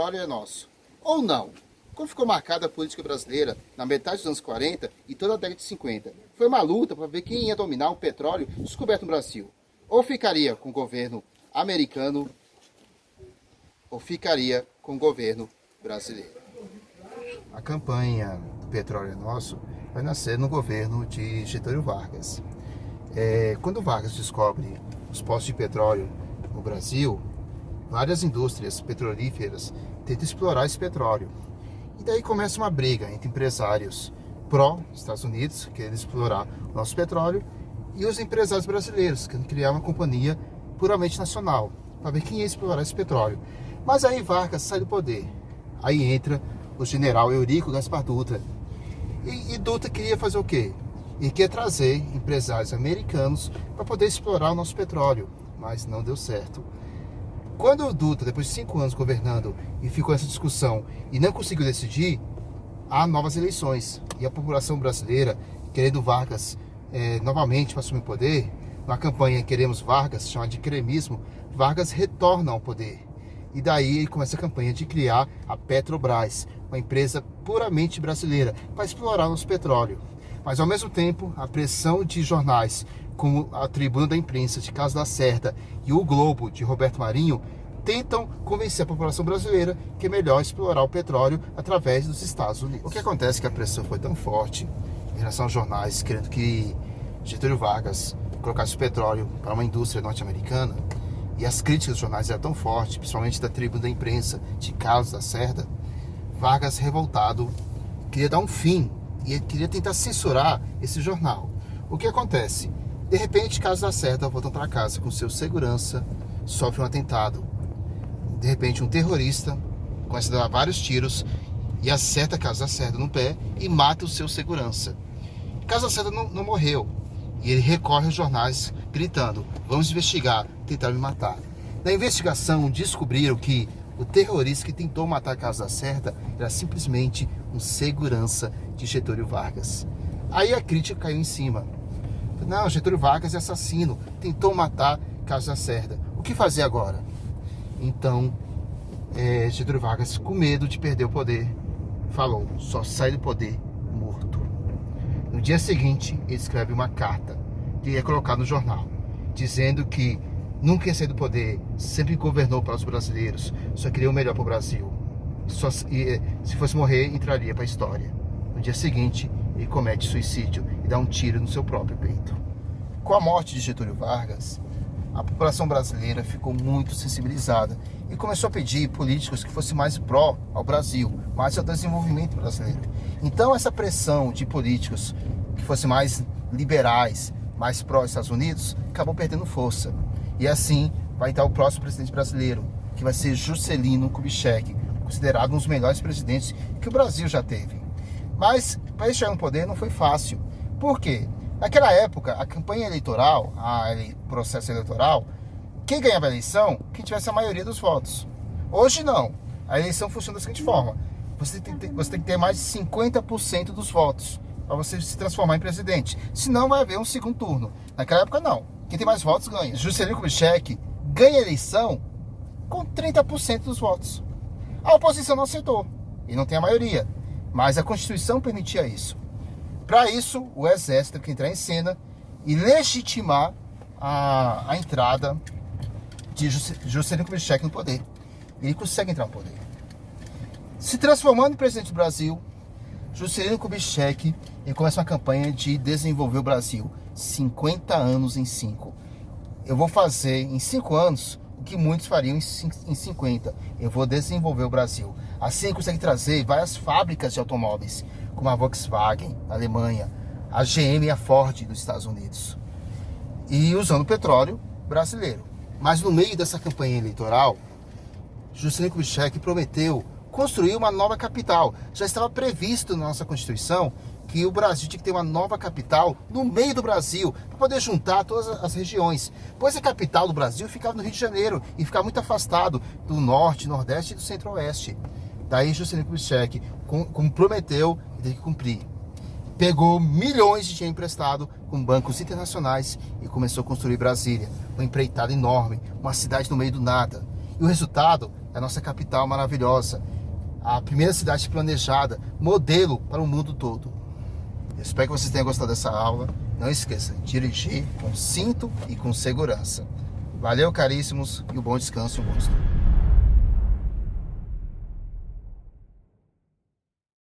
petróleo é nosso. Ou não? Como ficou marcada a política brasileira na metade dos anos 40 e toda a década de 50? Foi uma luta para ver quem ia dominar o petróleo descoberto no Brasil. Ou ficaria com o governo americano, ou ficaria com o governo brasileiro. A campanha do petróleo é nosso vai nascer no governo de Getúlio Vargas. Quando Vargas descobre os poços de petróleo no Brasil, várias indústrias petrolíferas tentam explorar esse petróleo. E daí começa uma briga entre empresários pró-Estados Unidos, querendo explorar o nosso petróleo, e os empresários brasileiros, querendo criar uma companhia puramente nacional, para ver quem ia explorar esse petróleo. Mas aí Vargas sai do poder. Aí entra o general Eurico Gaspar Dutra. E Dutra queria fazer o quê? Ele queria trazer empresários americanos para poder explorar o nosso petróleo, mas não deu certo. Quando o Dutra, depois de 5 anos governando, e ficou essa discussão e não conseguiu decidir, há novas eleições. E a população brasileira, querendo Vargas novamente para assumir o poder, na campanha Queremos Vargas, chamada de cremismo, Vargas retorna ao poder. E daí ele começa a campanha de criar a Petrobras, uma empresa puramente brasileira, para explorar nosso petróleo. Mas ao mesmo tempo, a pressão de jornais como a Tribuna da Imprensa de Carlos Lacerda e o Globo de Roberto Marinho tentam convencer a população brasileira que é melhor explorar o petróleo através dos Estados Unidos. O que acontece é que a pressão foi tão forte em relação aos jornais, querendo que Getúlio Vargas colocasse o petróleo para uma indústria norte-americana, e as críticas dos jornais eram tão fortes, principalmente da Tribuna da Imprensa de Carlos Lacerda, Vargas, revoltado, queria dar um fim e ele queria tentar censurar esse jornal. O que acontece? De repente, Carlos Lacerda volta para casa com seu segurança, sofre um atentado. De repente, um terrorista começa a dar vários tiros e acerta Carlos Lacerda no pé e mata o seu segurança. Carlos Lacerda não morreu e ele recorre aos jornais gritando: vamos investigar, tentaram me matar. Na investigação, descobriram que o terrorista que tentou matar Carlos Lacerda era simplesmente um segurança de Getúlio Vargas. Aí a crítica caiu em cima. Não, Getúlio Vargas é assassino, tentou matar Carlos Lacerda. O que fazer agora? Então, Getúlio Vargas, com medo de perder o poder, falou: só sai do poder morto. No dia seguinte, ele escreve uma carta que ia colocar no jornal, dizendo que nunca ia sair do poder, sempre governou para os brasileiros, só queria o melhor para o Brasil. Se fosse morrer, entraria para a história. No dia seguinte, ele comete suicídio e dá um tiro no seu próprio peito. Com a morte de Getúlio Vargas, a população brasileira ficou muito sensibilizada e começou a pedir políticos que fossem mais pró ao Brasil, mais ao desenvolvimento brasileiro. Então essa pressão de políticos que fossem mais liberais, mais pró-Estados Unidos, acabou perdendo força. E assim vai estar o próximo presidente brasileiro, que vai ser Juscelino Kubitschek, considerado um dos melhores presidentes que o Brasil já teve. Mas para ele chegar no poder não foi fácil. Por quê? Naquela época, a campanha eleitoral, o processo eleitoral, quem ganhava a eleição, quem tivesse a maioria dos votos. Hoje não. A eleição funciona da seguinte forma: você tem que ter mais de 50% dos votos para você se transformar em presidente. Senão vai haver um segundo turno. Naquela época não. Quem tem mais votos ganha. Juscelino Kubitschek ganha a eleição com 30% dos votos. A oposição não aceitou e não tem a maioria. Mas a Constituição permitia isso. Para isso, o Exército tem que entrar em cena e legitimar a entrada de Juscelino Kubitschek no poder. Ele consegue entrar no poder. Se transformando em presidente do Brasil, Juscelino Kubitschek começa uma campanha de desenvolver o Brasil. 50 anos em 5. Eu vou fazer em 5 anos o que muitos fariam em 50. Eu vou desenvolver o Brasil. Assim consegue trazer várias fábricas de automóveis, como a Volkswagen, a Alemanha, a GM e a Ford dos Estados Unidos. E usando o petróleo brasileiro. Mas no meio dessa campanha eleitoral, Juscelino Kubitschek prometeu construir uma nova capital. Já estava previsto na nossa Constituição que o Brasil tinha que ter uma nova capital no meio do Brasil, para poder juntar todas as regiões. Pois a capital do Brasil ficava no Rio de Janeiro e ficava muito afastado do Norte, Nordeste e do Centro-Oeste. Daí Juscelino Kubitschek, como prometeu, teve que cumprir. Pegou milhões de dinheiro emprestado com bancos internacionais e começou a construir Brasília, uma empreitada enorme, uma cidade no meio do nada. E o resultado, a nossa capital maravilhosa, a primeira cidade planejada, modelo para o mundo todo. Eu espero que vocês tenham gostado dessa aula. Não esqueça, dirigir com cinto e com segurança. Valeu, caríssimos, e um bom descanso, um bom estudo.